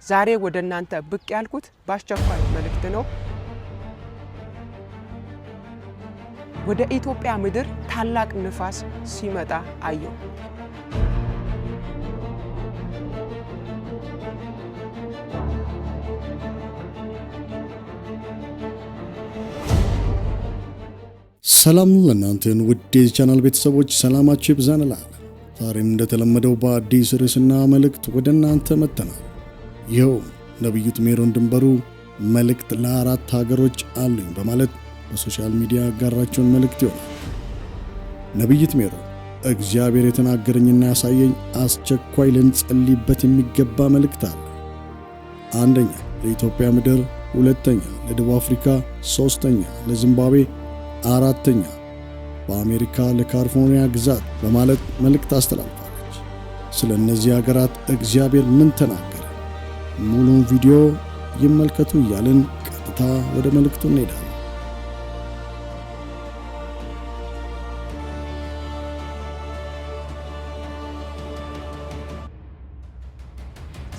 ዛሬ ወደ እናንተ ብቅ ያልኩት በአስቸኳይ መልእክት ነው። ወደ ኢትዮጵያ ምድር ታላቅ ንፋስ ሲመጣ አየሁ። ሰላም ለእናንተን ውድ የቻናል ቤተሰቦች ሰላማችሁ ይብዛንላል። ዛሬም እንደተለመደው በአዲስ ርዕስና መልእክት ወደ እናንተ መጥተናል። ይኸው ነብዩ ሜሮን ድንበሩ መልእክት ለአራት ሀገሮች አሉኝ በማለት በሶሻል ሚዲያ ያጋራቸውን መልእክት ይሆናል። ነብዩ ሜሮን እግዚአብሔር የተናገረኝና ያሳየኝ አስቸኳይ ልንጸልይበት የሚገባ መልእክት አለ። አንደኛ ለኢትዮጵያ ምድር፣ ሁለተኛ ለደቡብ አፍሪካ፣ ሶስተኛ ለዚምባብዌ፣ አራተኛ በአሜሪካ ለካሊፎርኒያ ግዛት በማለት መልእክት አስተላልፋለች። ስለ እነዚህ ሀገራት እግዚአብሔር ምን ተናገረ? ሙሉን ቪዲዮ ይመልከቱ እያልን ቀጥታ ወደ መልእክቱ እንሄዳለን።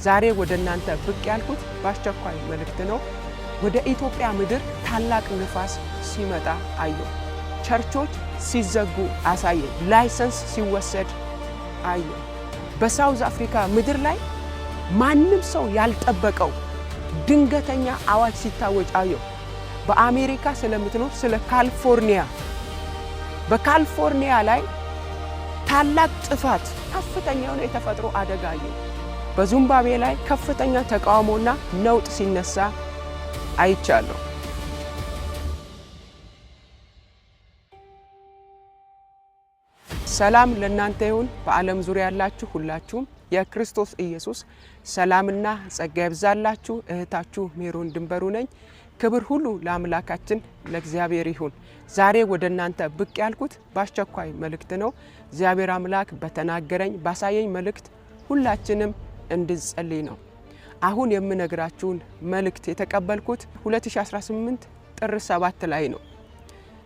ዛሬ ወደ እናንተ ብቅ ያልኩት በአስቸኳይ መልእክት ነው። ወደ ኢትዮጵያ ምድር ታላቅ ንፋስ ሲመጣ አየሁ። ቸርቾች ሲዘጉ አሳየኝ። ላይሰንስ ሲወሰድ አየሁ። በሳውዝ አፍሪካ ምድር ላይ ማንም ሰው ያልጠበቀው ድንገተኛ አዋጅ ሲታወጅ አየሁ። በአሜሪካ ስለምትኖር ስለ ካሊፎርኒያ፣ በካሊፎርኒያ ላይ ታላቅ ጥፋት፣ ከፍተኛ የሆነ የተፈጥሮ አደጋ አየሁ። በዚምባብዌ ላይ ከፍተኛ ተቃውሞና ነውጥ ሲነሳ አይቻለሁ። ሰላም ለእናንተ ይሁን። በዓለም ዙሪያ ያላችሁ ሁላችሁም የክርስቶስ ኢየሱስ ሰላምና ጸጋ ይብዛላችሁ። እህታችሁ ሜሮን ድንበሩ ነኝ። ክብር ሁሉ ለአምላካችን ለእግዚአብሔር ይሁን። ዛሬ ወደ እናንተ ብቅ ያልኩት በአስቸኳይ መልእክት ነው። እግዚአብሔር አምላክ በተናገረኝ ባሳየኝ መልእክት ሁላችንም እንድንጸልይ ነው። አሁን የምነግራችሁን መልእክት የተቀበልኩት 2018 ጥር 7 ላይ ነው።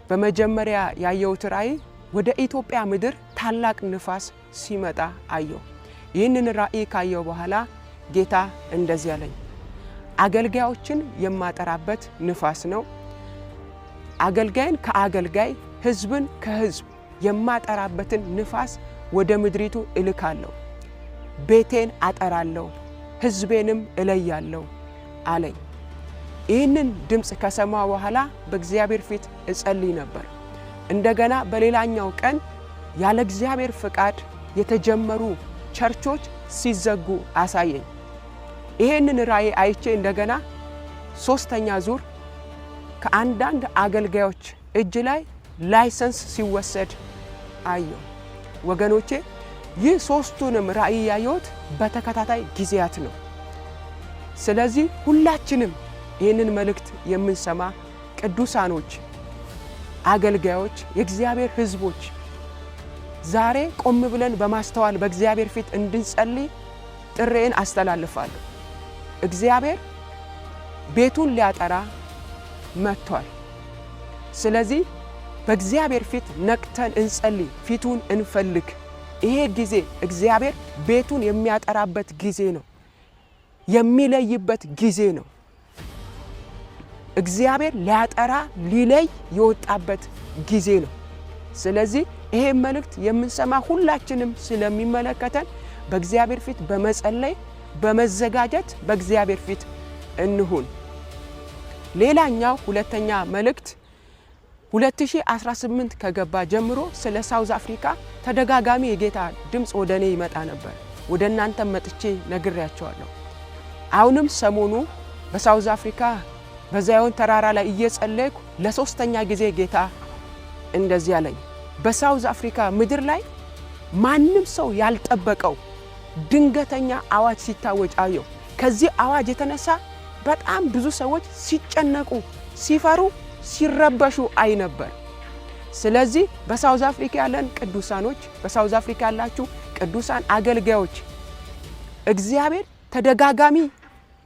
በመጀመሪያ ያየሁት ራእይ ወደ ኢትዮጵያ ምድር ታላቅ ንፋስ ሲመጣ አየሁ። ይህንን ራእይ ካየሁ በኋላ ጌታ እንደዚህ አለኝ፣ አገልጋዮችን የማጠራበት ንፋስ ነው። አገልጋይን ከአገልጋይ ሕዝብን ከሕዝብ የማጠራበትን ንፋስ ወደ ምድሪቱ እልካለሁ። ቤቴን አጠራለሁ፣ ሕዝቤንም እለያለሁ አለኝ። ይህንን ድምፅ ከሰማ በኋላ በእግዚአብሔር ፊት እጸልይ ነበር። እንደገና በሌላኛው ቀን ያለ እግዚአብሔር ፍቃድ የተጀመሩ ቸርቾች ሲዘጉ አሳየኝ። ይህንን ራእይ አይቼ እንደገና ሶስተኛ ዙር ከአንዳንድ አገልጋዮች እጅ ላይ ላይሰንስ ሲወሰድ አየሁ። ወገኖቼ ይህ ሶስቱንም ራእይ ያየሁት በተከታታይ ጊዜያት ነው። ስለዚህ ሁላችንም ይህንን መልእክት የምንሰማ ቅዱሳኖች፣ አገልጋዮች፣ የእግዚአብሔር ሕዝቦች ዛሬ ቆም ብለን በማስተዋል በእግዚአብሔር ፊት እንድንጸልይ ጥሬን አስተላልፋለሁ። እግዚአብሔር ቤቱን ሊያጠራ መጥቷል። ስለዚህ በእግዚአብሔር ፊት ነቅተን እንጸልይ፣ ፊቱን እንፈልግ። ይሄ ጊዜ እግዚአብሔር ቤቱን የሚያጠራበት ጊዜ ነው፣ የሚለይበት ጊዜ ነው። እግዚአብሔር ሊያጠራ ሊለይ የወጣበት ጊዜ ነው። ስለዚህ ይሄ መልእክት የምንሰማ ሁላችንም ስለሚመለከተን በእግዚአብሔር ፊት በመጸለይ በመዘጋጀት በእግዚአብሔር ፊት እንሁን። ሌላኛው ሁለተኛ መልእክት 2018 ከገባ ጀምሮ ስለ ሳውዝ አፍሪካ ተደጋጋሚ የጌታ ድምፅ ወደ እኔ ይመጣ ነበር። ወደ እናንተም መጥቼ ነግሬያቸዋለሁ። አሁንም ሰሞኑ በሳውዝ አፍሪካ በዛዮን ተራራ ላይ እየጸለይኩ ለሶስተኛ ጊዜ ጌታ እንደዚህ አለኝ፣ በሳውዝ አፍሪካ ምድር ላይ ማንም ሰው ያልጠበቀው ድንገተኛ አዋጅ ሲታወጅ አየሁ። ከዚህ አዋጅ የተነሳ በጣም ብዙ ሰዎች ሲጨነቁ፣ ሲፈሩ፣ ሲረበሹ አይ ነበር። ስለዚህ በሳውዝ አፍሪካ ያለን ቅዱሳኖች፣ በሳውዝ አፍሪካ ያላችሁ ቅዱሳን አገልጋዮች እግዚአብሔር ተደጋጋሚ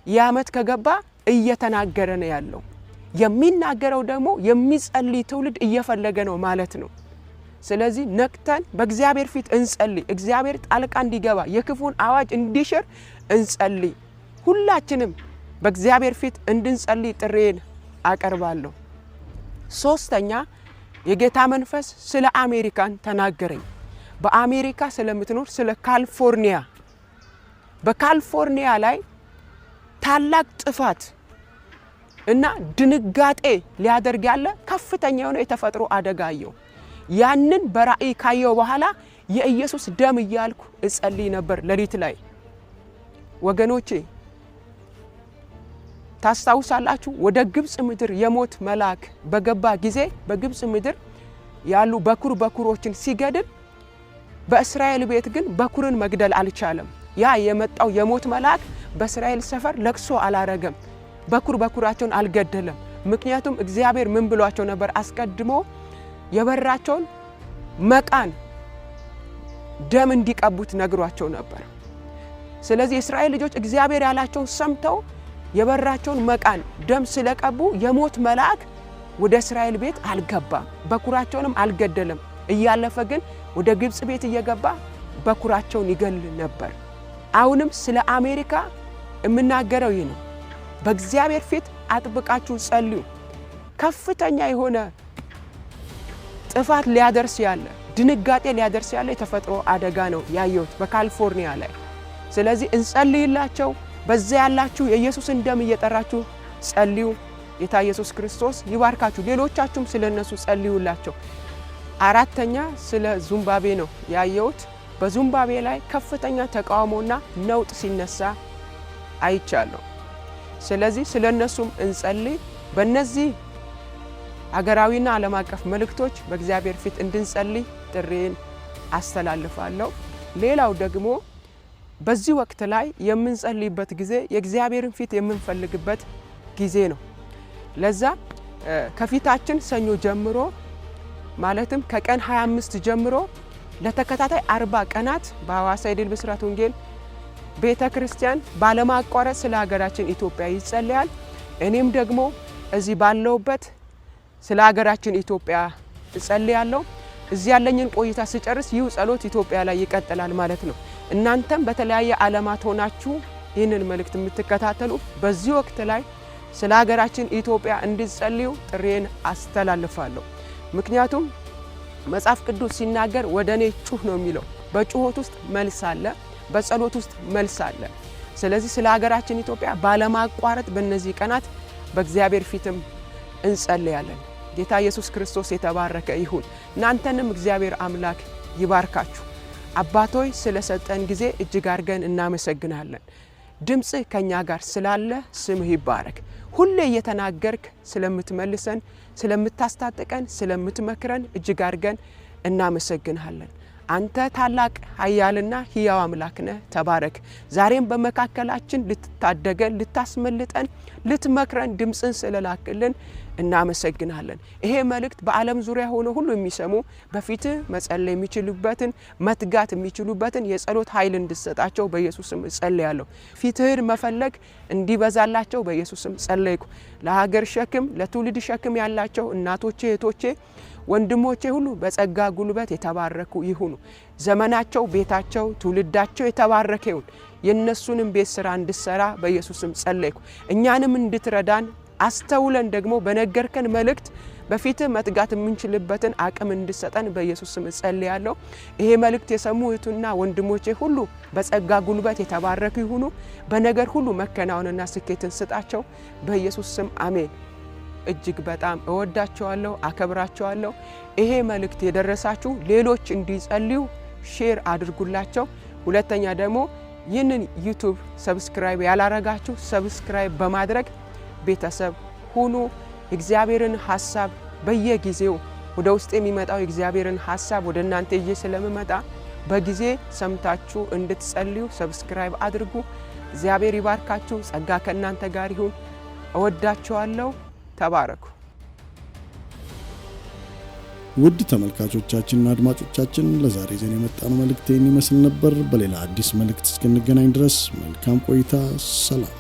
ያመት ከገባ እየተናገረ ነው ያለው። የሚናገረው ደግሞ የሚጸልይ ትውልድ እየፈለገ ነው ማለት ነው። ስለዚህ ነቅተን በእግዚአብሔር ፊት እንጸልይ። እግዚአብሔር ጣልቃ እንዲገባ የክፉን አዋጅ እንዲሽር እንጸልይ። ሁላችንም በእግዚአብሔር ፊት እንድንጸልይ ጥሬን አቀርባለሁ። ሶስተኛ የጌታ መንፈስ ስለ አሜሪካን ተናገረኝ። በአሜሪካ ስለምትኖር ስለ ካሊፎርኒያ፣ በካሊፎርኒያ ላይ ታላቅ ጥፋት እና ድንጋጤ ሊያደርግ ያለ ከፍተኛ የሆነ የተፈጥሮ አደጋ አየሁ። ያንን በራእይ ካየው በኋላ የኢየሱስ ደም እያልኩ እጸልይ ነበር ሌሊት ላይ። ወገኖቼ ታስታውሳላችሁ? ወደ ግብጽ ምድር የሞት መልአክ በገባ ጊዜ በግብጽ ምድር ያሉ በኩሮችን ሲገድል፣ በእስራኤል ቤት ግን በኩርን መግደል አልቻለም። ያ የመጣው የሞት መልአክ በእስራኤል ሰፈር ለቅሶ አላረገም፣ በኩራቸውን አልገደለም። ምክንያቱም እግዚአብሔር ምን ብሏቸው ነበር? አስቀድሞ የበራቸውን መቃን ደም እንዲቀቡት ነግሯቸው ነበር። ስለዚህ እስራኤል ልጆች እግዚአብሔር ያላቸውን ሰምተው የበራቸውን መቃን ደም ስለቀቡ የሞት መልአክ ወደ እስራኤል ቤት አልገባም፣ በኩራቸውንም አልገደለም። እያለፈ ግን ወደ ግብጽ ቤት እየገባ በኩራቸውን ይገል ነበር። አሁንም ስለ አሜሪካ የምናገረው ይህ ነው። በእግዚአብሔር ፊት አጥብቃችሁ ጸልዩ። ከፍተኛ የሆነ ጥፋት ሊያደርስ ያለ ድንጋጤ ሊያደርስ ያለ የተፈጥሮ አደጋ ነው ያየሁት በካሊፎርኒያ ላይ። ስለዚህ እንጸልይላቸው። በዚያ ያላችሁ የኢየሱስን ደም እየጠራችሁ ጸልዩ። ጌታ ኢየሱስ ክርስቶስ ይባርካችሁ። ሌሎቻችሁም ስለነሱ ጸልዩላቸው። አራተኛ ስለ ዚምባብዌ ነው ያየሁት። በዚምባብዌ ላይ ከፍተኛ ተቃውሞና ነውጥ ሲነሳ አይቻለሁ። ስለዚህ ስለነሱም እንጸልይ። በእነዚህ ሀገራዊና ዓለም አቀፍ መልእክቶች በእግዚአብሔር ፊት እንድንጸልይ ጥሬን አስተላልፋለሁ። ሌላው ደግሞ በዚህ ወቅት ላይ የምንጸልይበት ጊዜ የእግዚአብሔርን ፊት የምንፈልግበት ጊዜ ነው። ለዛ ከፊታችን ሰኞ ጀምሮ ማለትም ከቀን 25 ጀምሮ ለተከታታይ 40 ቀናት በሐዋሳ የድል ብስራት ወንጌል ቤተ ክርስቲያን ባለማቋረጥ ስለ ሀገራችን ኢትዮጵያ ይጸልያል። እኔም ደግሞ እዚህ ባለውበት ስለ ሀገራችን ኢትዮጵያ እጸልያለሁ። እዚህ ያለኝን ቆይታ ስጨርስ ይህ ጸሎት ኢትዮጵያ ላይ ይቀጥላል ማለት ነው። እናንተም በተለያየ ዓለማት ሆናችሁ ይህንን መልእክት የምትከታተሉ በዚህ ወቅት ላይ ስለ ሀገራችን ኢትዮጵያ እንድትጸልዩ ጥሬን አስተላልፋለሁ። ምክንያቱም መጽሐፍ ቅዱስ ሲናገር ወደ እኔ ጩህ ነው የሚለው። በጩኸት ውስጥ መልስ አለ፣ በጸሎት ውስጥ መልስ አለ። ስለዚህ ስለ ሀገራችን ኢትዮጵያ ባለማቋረጥ በእነዚህ ቀናት በእግዚአብሔር ፊትም እንጸልያለን። ጌታ ኢየሱስ ክርስቶስ የተባረከ ይሁን። እናንተንም እግዚአብሔር አምላክ ይባርካችሁ። አባቶይ ስለሰጠን ጊዜ እጅግ አድርገን እናመሰግናለን። ድምጽህ ከኛ ጋር ስላለ ስምህ ይባረክ። ሁሌ እየተናገርክ ስለምትመልሰን፣ ስለምታስታጥቀን፣ ስለምትመክረን እጅግ አድርገን እናመሰግናለን። አንተ ታላቅ ኃያልና ሕያው አምላክ ነህ። ተባረክ። ዛሬም በመካከላችን ልትታደገን፣ ልታስመልጠን፣ ልትመክረን ድምጽን ስለላክልን እናመሰግናለን። ይሄ መልእክት በዓለም ዙሪያ ሆኖ ሁሉ የሚሰሙ በፊትህ መጸለይ የሚችሉበትን መትጋት የሚችሉበትን የጸሎት ኃይል እንድትሰጣቸው በኢየሱስም ጸልያለሁ። ፊትህን መፈለግ እንዲበዛላቸው በኢየሱስም ጸለይኩ። ለሀገር ሸክም ለትውልድ ሸክም ያላቸው እናቶቼ፣ እህቶቼ፣ ወንድሞቼ ሁሉ በጸጋ ጉልበት የተባረኩ ይሁኑ። ዘመናቸው፣ ቤታቸው፣ ትውልዳቸው የተባረከ ይሁን። የነሱንም ቤት ስራ እንድሰራ በኢየሱስም ጸለይኩ። እኛንም እንድትረዳን አስተውለን ደግሞ በነገርከን መልእክት በፊትህ መትጋት የምንችልበትን አቅም እንድሰጠን በኢየሱስ ስም ጸልያለሁ። ይሄ መልእክት የሰሙ እህቱና ወንድሞቼ ሁሉ በጸጋ ጉልበት የተባረኩ ይሁኑ። በነገር ሁሉ መከናወንና ስኬትን ስጣቸው በኢየሱስ ስም አሜን። እጅግ በጣም እወዳቸዋለሁ፣ አከብራቸዋለሁ። ይሄ መልእክት የደረሳችሁ ሌሎች እንዲጸልዩ ሼር አድርጉላቸው። ሁለተኛ ደግሞ ይህንን ዩቲዩብ ሰብስክራይብ ያላረጋችሁ ሰብስክራይብ በማድረግ ቤተሰብ ሁኑ። እግዚአብሔርን ሐሳብ በየጊዜው ወደ ውስጥ የሚመጣው እግዚአብሔርን ሐሳብ ወደ እናንተ ይዤ ስለምመጣ በጊዜ ሰምታችሁ እንድትጸልዩ ሰብስክራይብ አድርጉ። እግዚአብሔር ይባርካችሁ። ጸጋ ከእናንተ ጋር ይሁን። እወዳችኋለሁ። ተባረኩ። ውድ ተመልካቾቻችንና አድማጮቻችን ለዛሬ ይዘን የመጣነው መልእክት ይህን ይመስል ነበር። በሌላ አዲስ መልእክት እስክንገናኝ ድረስ መልካም ቆይታ። ሰላም።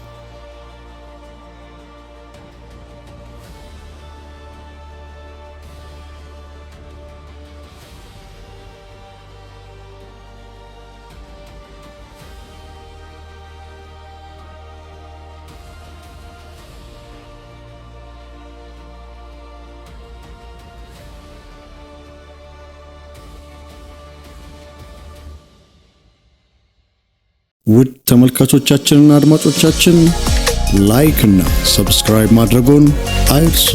ውድ ተመልካቾቻችንና አድማጮቻችን ላይክ እና ሰብስክራይብ ማድረጎን አይርሱ።